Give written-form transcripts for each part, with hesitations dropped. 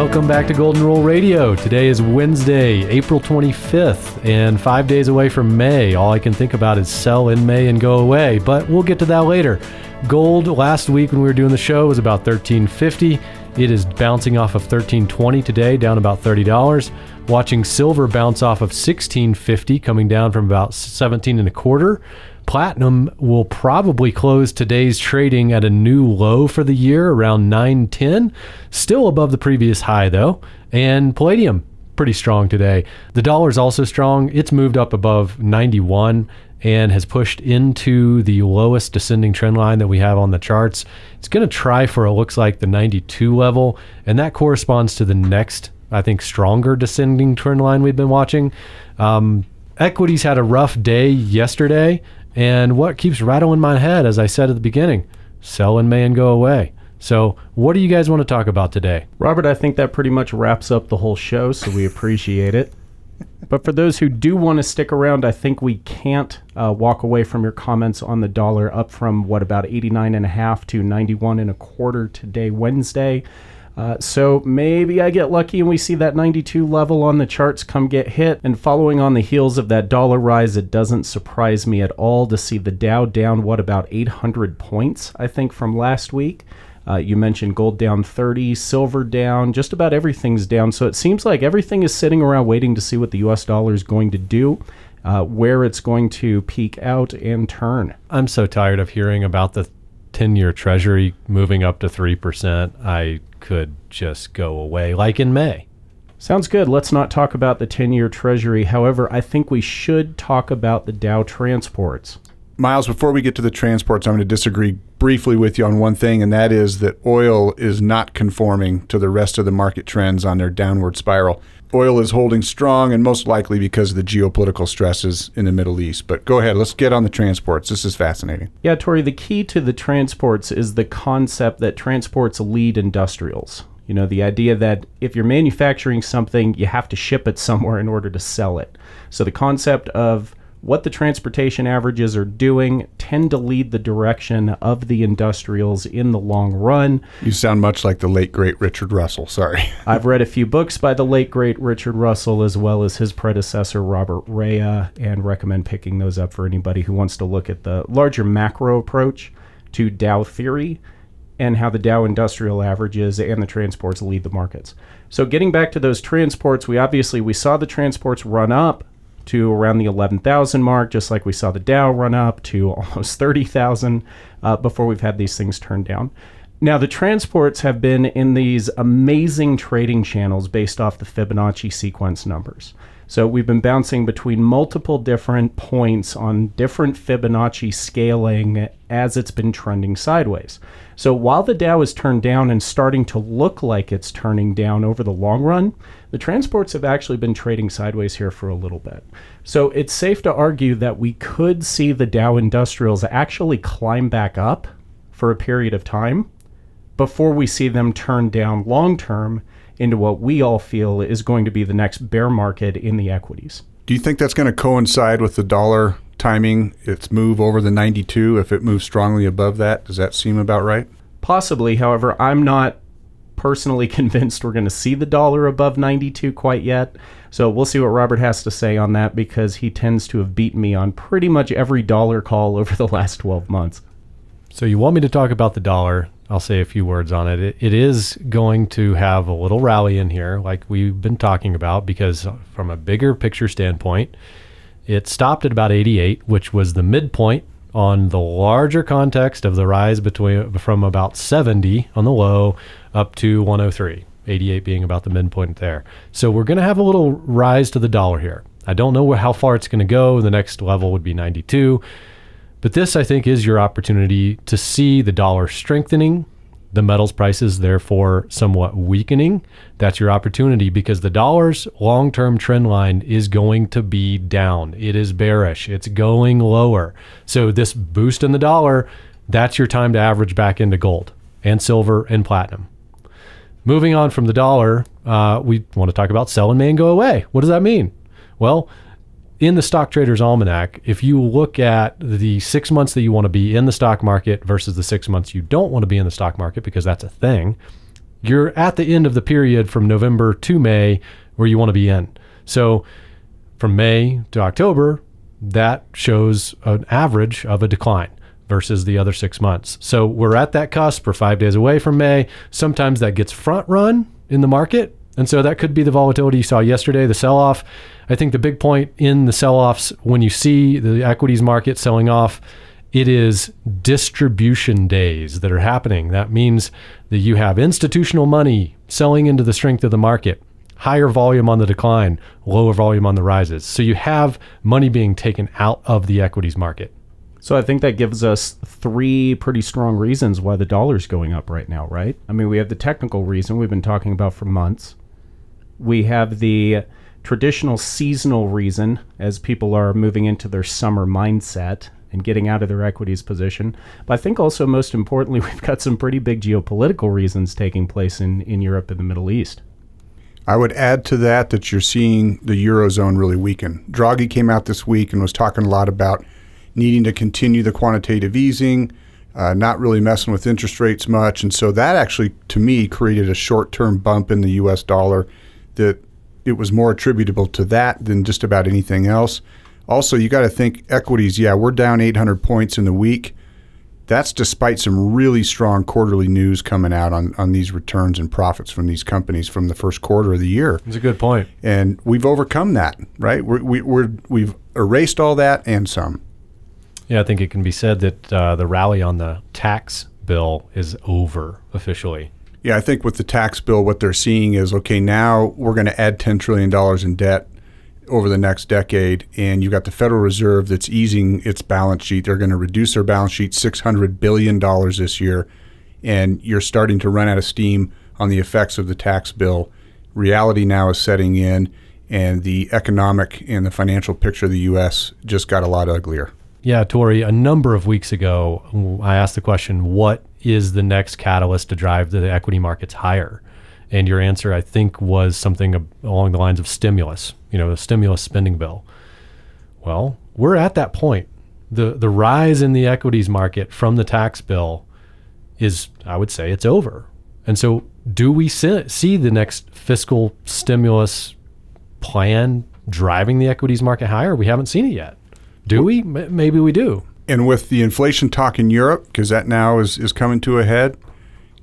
Welcome back to Golden Rule Radio. Today is Wednesday, April 25th, and 5 days away from May. All I can think about is sell in May and go away, but we'll get to that later. Gold last week when we were doing the show was about $13.50. It is bouncing off of $13.20 today, down about $30. Watching silver bounce off of $16.50, coming down from about $17.25. Platinum will probably close today's trading at a new low for the year, around $9.10. Still above the previous high, though. And palladium, pretty strong today. The dollar is also strong. It's moved up above 91 and has pushed into the lowest descending trend line that we have on the charts. It's going to try for, it looks like, the 92 level, and that corresponds to the next, I think, stronger descending trend line we've been watching. Equities had a rough day yesterday. And what keeps rattling my head, as I said at the beginning, sell in May and go away. So what do you guys want to talk about today? Robert, I think that pretty much wraps up the whole show, so we appreciate it. But for those who do want to stick around, I think we can't walk away from your comments on the dollar, up from, what, about 89.5 to 91.25 today, Wednesday. So maybe I get lucky and we see that 92 level on the charts come get hit. And following on the heels of that dollar rise, it doesn't surprise me at all to see the Dow down, what, about 800 points, I think, from last week. You mentioned gold down 30, silver down, just about everything's down. So it seems like everything is sitting around waiting to see what the US dollar is going to do, where it's going to peak out and turn. I'm so tired of hearing about the 10-year treasury moving up to 3%. I could just go away like in May. Sounds good. Let's not talk about the 10-year treasury. However, I think we should talk about the Dow transports. Miles, before we get to the transports, I'm going to disagree briefly with you on one thing, and that is that oil is not conforming to the rest of the market trends on their downward spiral. Oil is holding strong, and most likely because of the geopolitical stresses in the Middle East. But go ahead, let's get on the transports. This is fascinating. Yeah, Tori, the key to the transports is the concept that transports lead industrials. You know, the idea that if you're manufacturing something, you have to ship it somewhere in order to sell it. So the concept of what the transportation averages are doing tend to lead the direction of the industrials in the long run. You sound much like the late, great Richard Russell. Sorry. I've read a few books by the late, great Richard Russell, as well as his predecessor, Robert Rea, and recommend picking those up for anybody who wants to look at the larger macro approach to Dow theory and how the Dow industrial averages and the transports lead the markets. So getting back to those transports, we saw the transports run up to around the 11,000 mark, just like we saw the Dow run up to almost 30,000 before we've had these things turn down. Now, the transports have been in these amazing trading channels based off the Fibonacci sequence numbers. So we've been bouncing between multiple different points on different Fibonacci scaling as it's been trending sideways. So while the Dow is turned down and starting to look like it's turning down over the long run, the transports have actually been trading sideways here for a little bit. So it's safe to argue that we could see the Dow Industrials actually climb back up for a period of time before we see them turn down long term into what we all feel is going to be the next bear market in the equities. Do you think that's going to coincide with the dollar timing, its move over the 92, if it moves strongly above that? Does that seem about right? Possibly. However, I'm not personally convinced we're going to see the dollar above 92 quite yet. So we'll see what Robert has to say on that, because he tends to have beaten me on pretty much every dollar call over the last 12 months. So you want me to talk about the dollar? I'll say a few words on it. It is going to have a little rally in here, like we've been talking about, because from a bigger picture standpoint, it stopped at about 88, which was the midpoint on the larger context of the rise from about 70 on the low up to 103, 88 being about the midpoint there. So we're going to have a little rise to the dollar here. I don't know how far it's going to go. The next level would be 92. But this, I think, is your opportunity to see the dollar strengthening, the metals prices therefore somewhat weakening. That's your opportunity, because the dollar's long-term trend line is going to be down. It is bearish. It's going lower. So this boost in the dollar, that's your time to average back into gold and silver and platinum. Moving on from the dollar, we want to talk about sell in May and go away. What does that mean? Well, in the Stock Trader's Almanac, if you look at the 6 months that you want to be in the stock market versus the 6 months you don't want to be in the stock market, because that's a thing, you're at the end of the period from November to May where you want to be in. So from May to October, that shows an average of a decline versus the other 6 months. So we're at that cusp. We're 5 days away from May. Sometimes that gets front run in the market. And so that could be the volatility you saw yesterday, the sell-off. I think the big point in the sell-offs, when you see the equities market selling off, it is distribution days that are happening. That means that you have institutional money selling into the strength of the market, higher volume on the decline, lower volume on the rises. So you have money being taken out of the equities market. So I think that gives us 3 pretty strong reasons why the dollar's going up right now, right? I mean, we have the technical reason we've been talking about for months. We have the traditional seasonal reason as people are moving into their summer mindset and getting out of their equities position. But I think also most importantly, we've got some pretty big geopolitical reasons taking place in Europe and the Middle East. I would add to that you're seeing the Eurozone really weaken. Draghi came out this week and was talking a lot about needing to continue the quantitative easing, not really messing with interest rates much. And so that actually, to me, created a short-term bump in the U.S. dollar that it was more attributable to that than just about anything else. Also, you got to think equities, we're down 800 points in the week. That's despite some really strong quarterly news coming out on these returns and profits from these companies from the first quarter of the year. That's a good point. And we've overcome that, right? We've erased all that and some. Yeah, I think it can be said that the rally on the tax bill is over officially. Yeah, I think with the tax bill, what they're seeing is, okay, now we're going to add $10 trillion in debt over the next decade, and you've got the Federal Reserve that's easing its balance sheet. They're going to reduce their balance sheet $600 billion this year, and you're starting to run out of steam on the effects of the tax bill. Reality now is setting in, and the economic and the financial picture of the U.S. just got a lot uglier. Yeah, Tori, a number of weeks ago, I asked the question, what is the next catalyst to drive the equity markets higher? And your answer, I think, was something along the lines of stimulus, the stimulus spending bill. Well, we're at that point. The rise in the equities market from the tax bill is, I would say, it's over. And so do we see the next fiscal stimulus plan driving the equities market higher? We haven't seen it yet. Do we? Maybe we do. And with the inflation talk in Europe, because that now is coming to a head,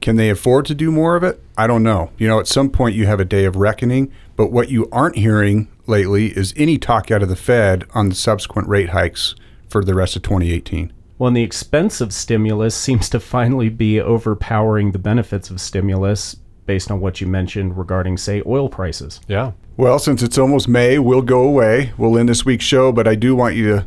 can they afford to do more of it? I don't know. At some point you have a day of reckoning, but what you aren't hearing lately is any talk out of the Fed on the subsequent rate hikes for the rest of 2018. Well, and the expense of stimulus seems to finally be overpowering the benefits of stimulus based on what you mentioned regarding, say, oil prices. Yeah. Well, since it's almost May, we'll go away. We'll end this week's show, but I do want you to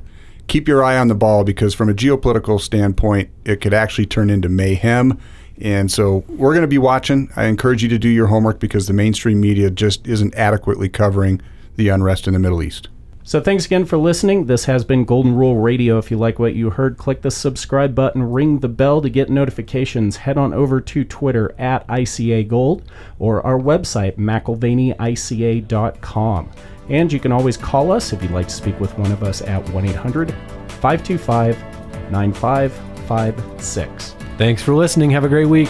keep your eye on the ball because from a geopolitical standpoint, it could actually turn into mayhem. And so we're going to be watching. I encourage you to do your homework because the mainstream media just isn't adequately covering the unrest in the Middle East. So thanks again for listening. This has been Golden Rule Radio. If you like what you heard, click the subscribe button, ring the bell to get notifications. Head on over to Twitter at ICA Gold or our website, McAlvanyICA.com. And you can always call us if you'd like to speak with one of us at 1-800-525-9556. Thanks for listening. Have a great week.